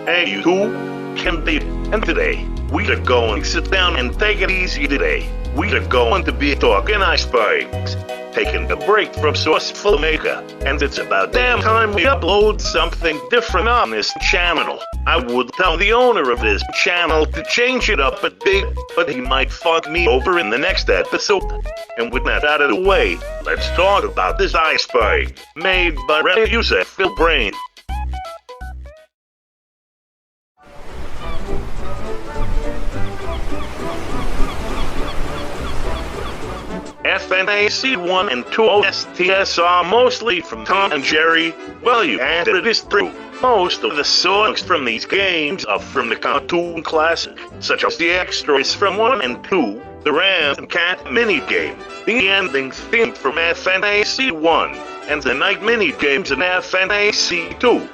Hey you two, Candy, and today, we are going to sit down and take it easy today. We are going to be talking icebergs, taking a break from Sourceful Maker, and it's about damn time we upload something different on this channel. I would tell the owner of this channel to change it up a bit, but he might fuck me over in the next episode. And with that out of the way, let's talk about this iceberg, made by Reddit user Phil Brain. FNaC 1 and 2 OSTs are mostly from Tom and Jerry. Well, you added it is true. Most of the songs from these games are from the cartoon classic, such as the extras from 1 and 2, the Ram and Cat minigame, the ending theme from FNaC 1, and the night minigames in FNaC 2.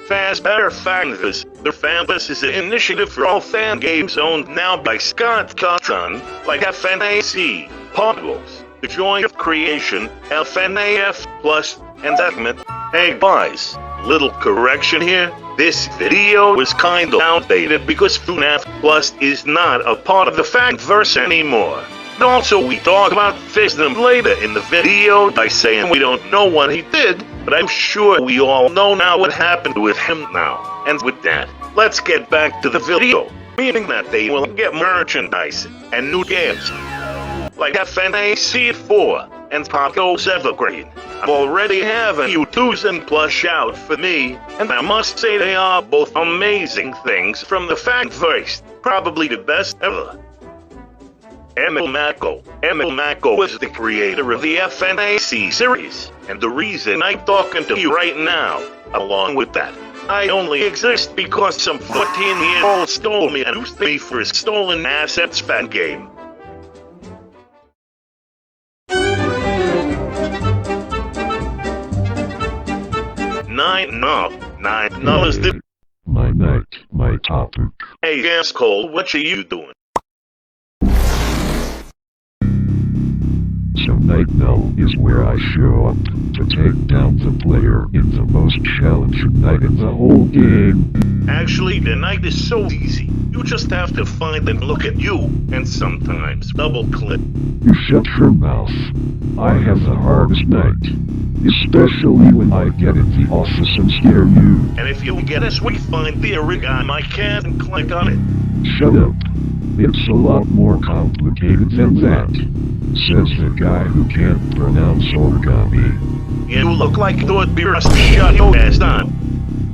Fazbear Fanverse. The Fanverse is an initiative for all fan games owned now by Scott Cawthon, like FNaC, Puddles, The Joy of Creation, FNAF+, and Segment. Hey guys, little correction here. This video is kinda outdated because FNAF+ is not a part of the Fanverse anymore. And also, we talk about Fisdom later in the video by saying we don't know what he did, but I'm sure we all know now what happened with him now. And with that, let's get back to the video, meaning that they will get merchandise and new games, like FNaC 4 and Paco's Evergreen. I already have a U2 plush out for me, and I must say they are both amazing things from the Fanverse, probably the best ever. Emil Macko. Emil Macko is the creator of the FNaC series, and the reason I'm talking to you right now. Along with that, I only exist because some 14-year-old stole me and used me for his Stolen Assets fan game. Nine is the... My topic. Hey, asshole, what are you doing? So Night Null is where I show up to take down the player in the most challenging night in the whole game. Actually, the night is so easy. You just have to find and look at you, and sometimes double-click. You shut your mouth. I have the hardest night. Especially when I get in the office and scare you. And if you get a sweet find theory on my cat and click on it. Shut up. It's a lot more complicated than that, says the guy who can't pronounce origami. You look like it would be rust. Shut your ass down.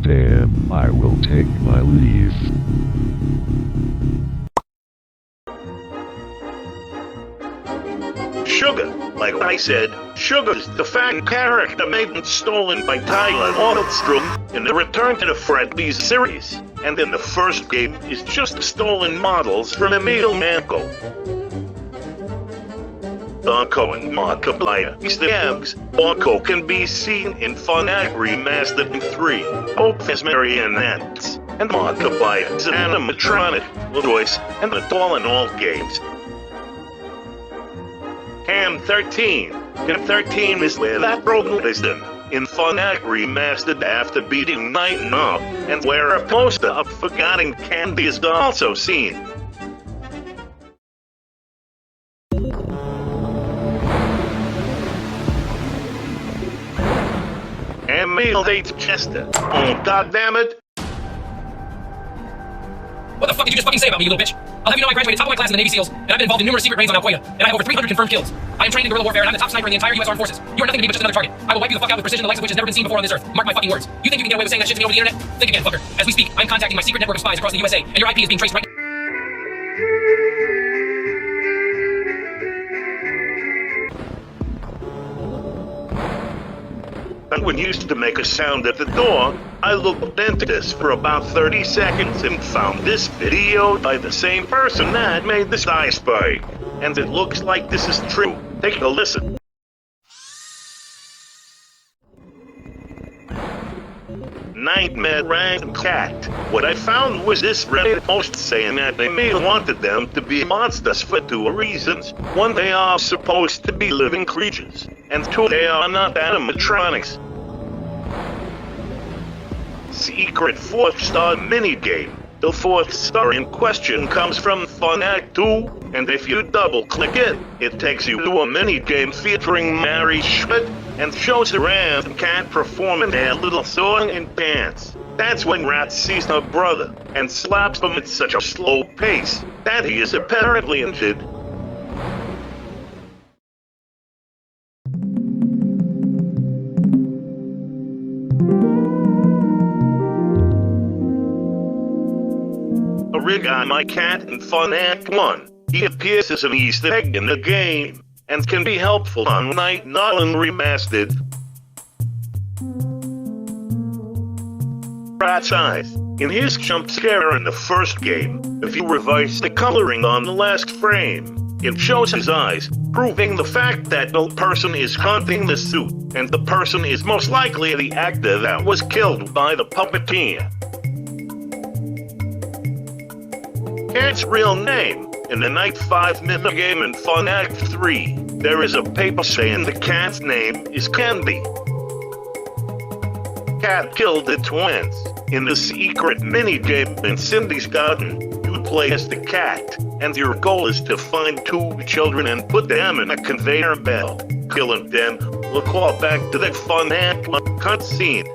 Damn, I will take my leave. Sugar. Like I said, Sugar's the fan character made and stolen by Tyler Waldstrom in the Return to the Fredbees series. And in the first game is just stolen models from Emil Macko. Marco and Markiplier is the M's. Marco can be seen in FNaC Remastered in 3, Hope as marionettes, and Markiplier is an animatronic, voice, and a doll in all games. Cam 13. Cam 13 is where that rodent is in FNaC Remastered after beating Night Null, and where a poster of Forgotten Candy is also seen. Emil dates Chester. Oh, goddammit. What the fuck did you just fucking say about me, you little bitch? I'll have you know I graduated top of my class in the Navy SEALs, and I've been involved in numerous secret raids on Al Qaeda, and I have over 300 confirmed kills. I am trained in guerrilla warfare, and I'm the top sniper in the entire U.S. Armed Forces. You are nothing to me but just another target. I will wipe you the fuck out with precision, the likes of which has never been seen before on this earth. Mark my fucking words. You think you can get away with saying that shit to me over the internet? Think again, fucker. As we speak, I'm contacting my secret network of spies across the USA, and your IP is being traced right... And when used to make a sound at the door, I looked into this for about 30 seconds and found this video by the same person that made this iceberg. And it looks like this is true. Take a listen. Nightmare Rang Cat. What I found was this Reddit post saying that they may have wanted them to be monsters for two reasons. One, they are supposed to be living creatures, and two, they are not animatronics. secret 4-star minigame. The 4th star in question comes from FNaC 2, and if you double-click it, it takes you to a minigame featuring Mary Schmidt and shows her and cat performing a little song and dance. That's when Rat sees her brother and slaps him at such a slow pace that he is apparently injured. A rig on my cat in FNaC 1. He appears as an Easter egg in the game and can be helpful on Night Nolan Remastered. Rat's eyes. In his jump scare in the first game, if you revise the coloring on the last frame, it shows his eyes, proving the fact that the person is haunting the suit, and the person is most likely the actor that was killed by the puppeteer. Cat's real name. In the Night 5 minigame in FNaC 3, there is a paper saying the cat's name is Candy. Cat killed the twins. In the secret minigame in Cindy's Garden, you play as the cat, and your goal is to find 2 children and put them in a conveyor belt. Killing them will call back to the FNaC cutscene.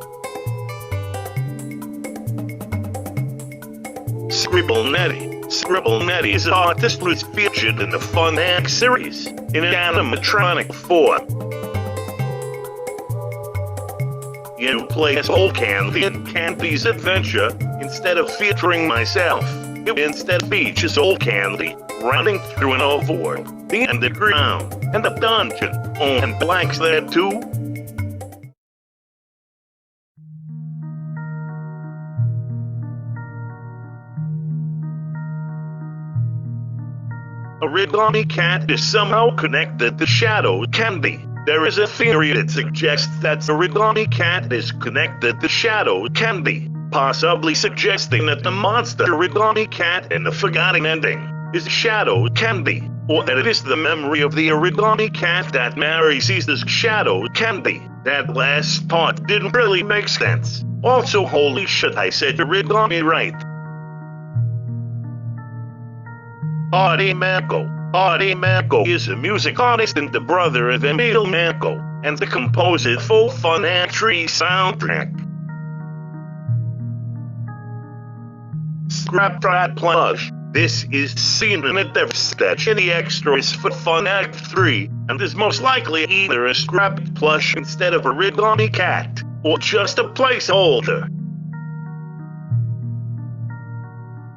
Scribblenetti is an artist who is featured in the FNaC series in an animatronic form. You play as old Candy in Candy's Adventure instead of featuring myself. It instead features old Candy running through an overworld, the underground, and the dungeon. Oh, and blanks there too. Origami Cat is somehow connected to Shadow Candy. There is a theory that suggests that Origami Cat is connected to Shadow Candy, possibly suggesting that the monster Origami Cat in the forgotten ending is Shadow Candy, or that it is the memory of the Origami Cat that Mary sees as Shadow Candy. That last part didn't really make sense. Also, holy shit, I said Origami right. Emil Macko is a music artist and the brother of Emil Macko, and the composer for FNaC 3 soundtrack. Scrap that plush. This is seen in a dev sketch in the extras for FNaC 3, and is most likely either a scrapped plush instead of Origami Cat, or just a placeholder.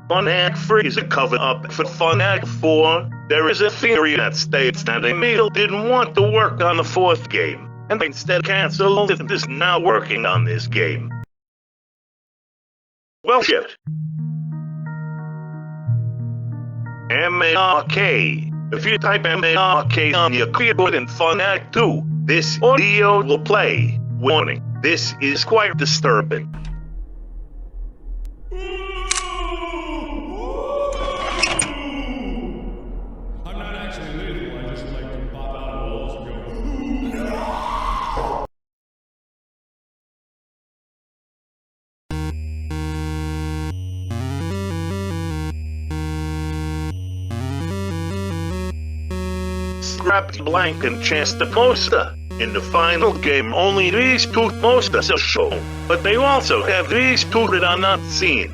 FNaC 3 is a cover-up for FNaC 4. There is a theory that states that Emil didn't want to work on the 4th game, and instead canceled and is now working on this game. Well shit. MARK. If you type MARK on your keyboard in FNaC 2, this audio will play. Warning, this is quite disturbing. Scrapped blank and chest the poster. In the final game, only these 2 posters are shown, but they also have these 2 that are not seen.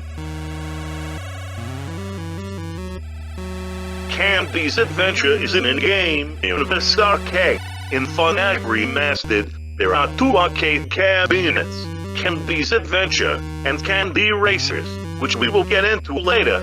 Candy's Adventure is an in-game Universe arcade. In FNaC Remastered, there are 2 arcade cabinets, Candy's Adventure and Candy Racers, which we will get into later.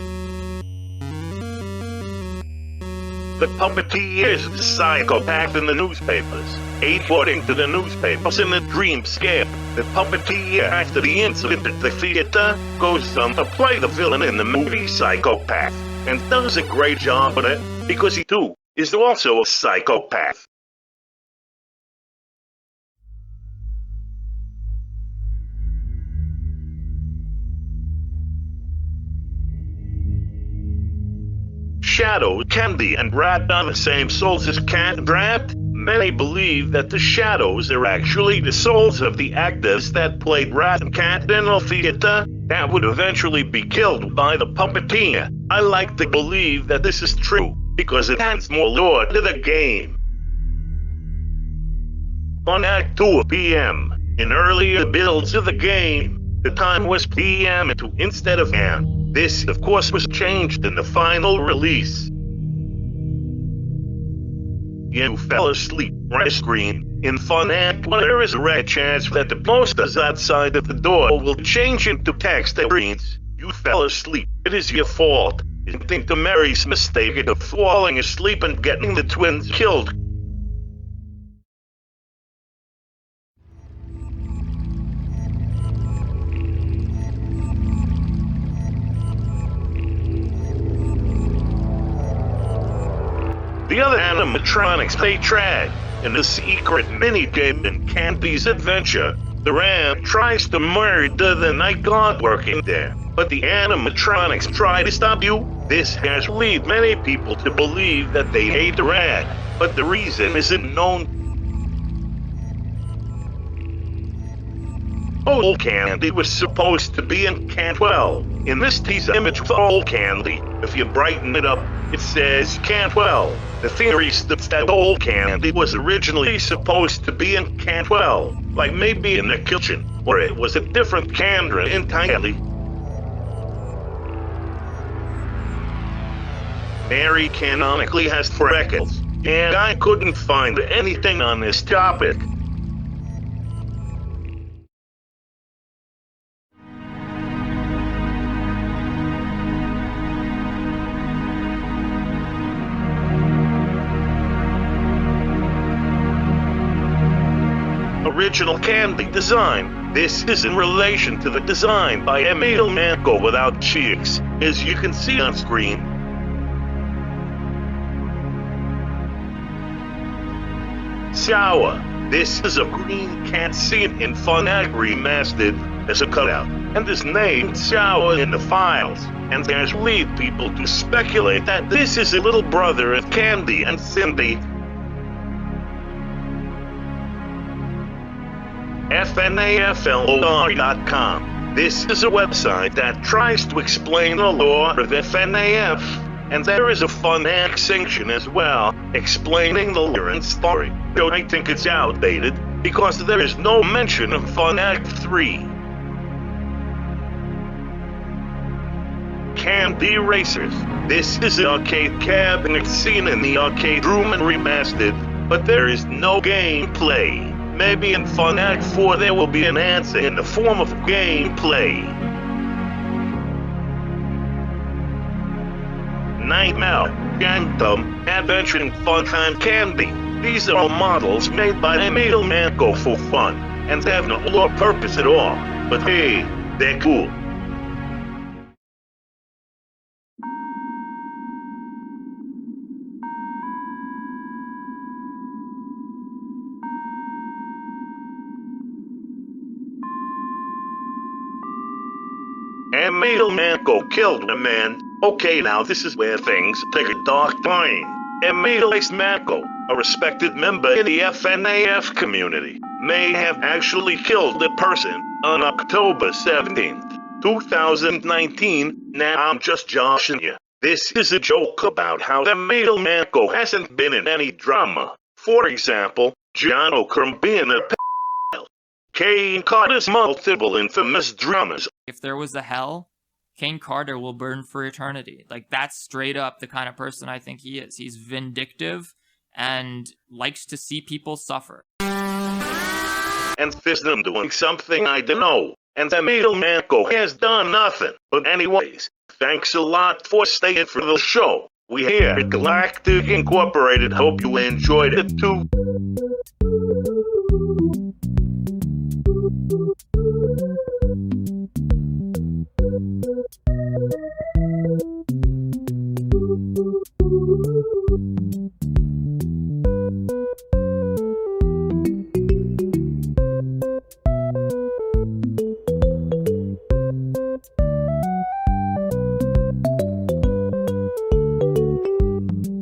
The puppeteer is the psychopath in the newspapers. According to the newspapers in the dreamscape, the puppeteer, after the incident at the theater, goes on to play the villain in the movie Psychopath, and does a great job at it, because he too is also a psychopath. Shadow, Candy, and Rat are the same souls as Cat and Rat. Many believe that the shadows are actually the souls of the actors that played rat and cat in the theater that would eventually be killed by the puppeteer. I like to believe that this is true, because it adds more lore to the game. On Act 2 PM, in earlier builds of the game, the time was PM instead of AM. This, of course, was changed in the final release. You fell asleep, red screen. In FNaC, there is a rare chance that the posters outside of the door will change into text that reads, "You fell asleep. It is your fault." You think the Mary's mistake of falling asleep and getting the twins killed. The other animatronics they track. In the secret minigame in Candy's adventure, the rat tries to murder the night guard working there, but the animatronics try to stop you. This has led many people to believe that they hate the rat, but the reason isn't known. Old Candy was supposed to be in Can 12. In this teaser image of Old Candy, if you brighten it up, it says Can 12. The theory states that Old Candy was originally supposed to be in Can 12, like maybe in the kitchen, or it was a different camera entirely. Mary canonically has freckles, and I couldn't find anything on this topic. Original Candy design. This is in relation to the design by Emil Macko without cheeks, as you can see on screen. Sour. This is a green cat scene in FNaC remastered as a cutout, and is named Sour in the files, and there's lead people to speculate that this is a little brother of Candy and Cindy. FNAFLOR.com. This is a website that tries to explain the lore of FNAF, and there is a FNaC section as well, explaining the lore and story. Though I think it's outdated, because there is no mention of FNaC 3. Candy Racers. This is an arcade cabinet scene in the arcade room and remastered, but there is no gameplay. Maybe in FNaC 4 there will be an answer in the form of gameplay. Nightmare, Gundam, Adventure and Funtime Candy. These are all models made by Emil Macko for fun, and they have no lore purpose at all. But hey, they're cool. Emil Macko killed a man. Okay, now this is where things take a dark turn. Emil Macko, a respected member in the FNAF community, may have actually killed a person on October 17th, 2019. Now I'm just joshing you. This is a joke about how Emil Macko hasn't been in any drama. For example, John O'Crum being a Kane Carter's multiple infamous dramas. If there was a hell, Kane Carter will burn for eternity. Like, that's straight up the kind of person I think he is. He's vindictive and likes to see people suffer. And Fisdom doing something I don't know. And Emil Macko has done nothing. But anyways, thanks a lot for staying for the show. We here at Galactic Incorporated hope you enjoyed it too.